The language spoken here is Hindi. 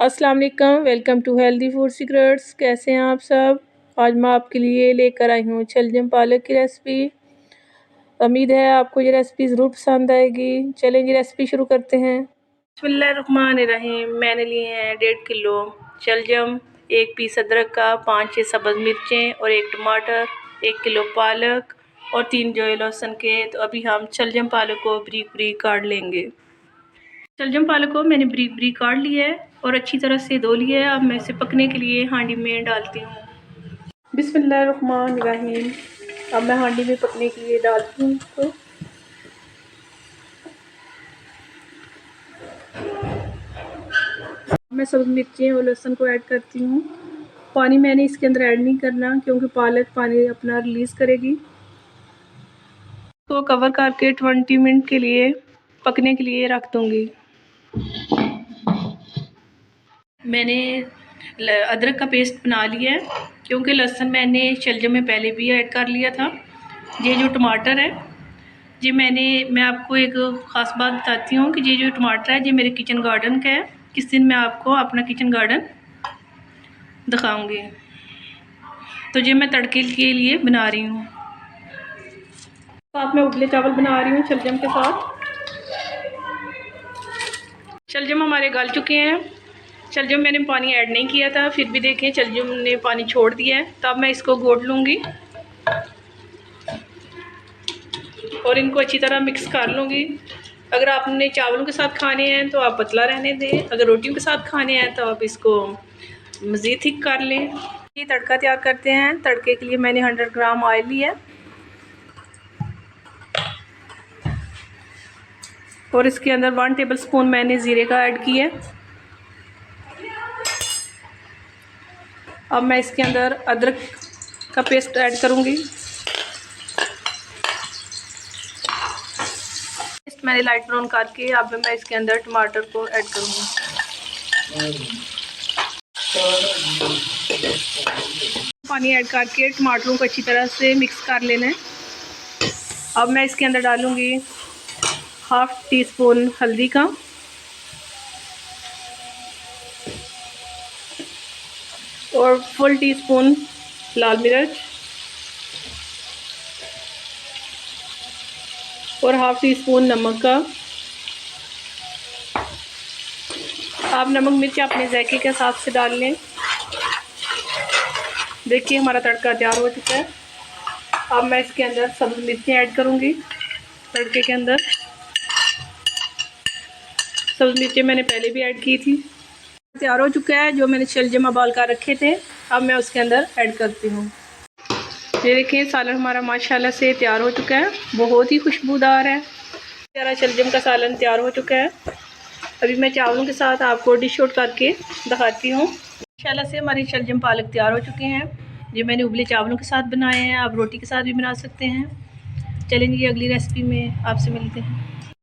अस्सलाम वालेकुम, welcome to healthy food secrets. कैसे हैं आप सब? आज मैं आपके लिए लेकर आई हूँ शलजम पालक की रेसिपी। उम्मीद है आपको ये रेसिपी ज़रूर पसंद आएगी। चलें जी रेसिपी शुरू करते हैं। बिस्मिल्लाहिर्रहमानिर्रहीम। मैंने लिए हैं 1.5 किलो शलजम, 1 पीस अदरक का, 5-6 सब्ज़ मिर्चें और 1 टमाटर, 1 किलो पालक और 3 जो लहसुन के। तो अभी हम शलजम पालक को बारीक बारीक काट लेंगे। शलजम पालक को मैंने बारीक बारीक काट लिया है और अच्छी तरह से धो लिया है। अब मैं इसे पकने के लिए हांडी में डालती हूँ। बिस्मिल्लाहिर्रहमानिर्रहीम। अब मैं हांडी में पकने के लिए डालती हूँ इसको। मैं सब मिर्चें और लहसुन को ऐड करती हूँ। पानी मैंने इसके अंदर ऐड नहीं करना क्योंकि पालक पानी अपना रिलीज़ करेगी। तो कवर करके 20 मिनट के लिए पकने के लिए रख दूँगी। मैंने अदरक का पेस्ट बना लिया है क्योंकि लहसुन मैंने शलजम में पहले भी ऐड कर लिया था। ये जो टमाटर है ये मैं आपको एक ख़ास बात बताती हूँ कि ये जो टमाटर है ये मेरे किचन गार्डन का है। किस दिन मैं आपको अपना किचन गार्डन दिखाऊंगी। तो ये मैं तड़के के लिए बना रही हूँ। साथ में उबले चावल बना रही हूँ शलजम के साथ। शलजम हमारे गल चुके हैं। शलजम मैंने पानी ऐड नहीं किया था, फिर भी देखें शलजम ने पानी छोड़ दिया है। तब मैं इसको घोट लूँगी और इनको अच्छी तरह मिक्स कर लूँगी। अगर आपने चावलों के साथ खाने हैं तो आप पतला रहने दें, अगर रोटियों के साथ खाने हैं तो आप इसको मज़ीद थिक कर लें। ये तड़का तैयार करते हैं। तड़के के लिए मैंने 100 ग्राम ऑयल लिया और इसके अंदर 1 टेबल स्पून मैंने ज़ीरे का ऐड किया। अब मैं इसके अंदर अदरक का पेस्ट ऐड करूँगी। मैंने लाइट ब्राउन करके अब मैं इसके अंदर टमाटर को ऐड करूँगी। पानी ऐड करके टमाटरों को अच्छी तरह से मिक्स कर लेना है। अब मैं इसके अंदर डालूँगी 1/2 टीस्पून हल्दी का और 1 टीस्पून लाल मिर्च और 1/2 टीस्पून नमक का। आप नमक मिर्च अपने जायके के हिसाब से डाल लें। देखिए हमारा तड़का तैयार हो चुका है। अब मैं इसके अंदर सब्ज़ मिर्चें ऐड करूँगी। तड़के के अंदर सब्ज़ मिर्चें मैंने पहले भी ऐड की थी। तैयार हो चुका है। जो मैंने शलजम उबाल कर रखे थे अब मैं उसके अंदर ऐड करती हूँ। ये देखिए सालन हमारा माशाल्लाह से तैयार हो चुका है। बहुत ही खुशबूदार है। मेरा शलजम का सालन तैयार हो चुका है। अभी मैं चावलों के साथ आपको डिश आउट करके दिखाती हूँ। माशाल्लाह से हमारी शलजम पालक तैयार हो चुके हैं। ये मैंने उबले चावलों के साथ बनाए हैं। आप रोटी के साथ भी बना सकते हैं। चलेंगे अगली रेसिपी में आपसे मिलते हैं।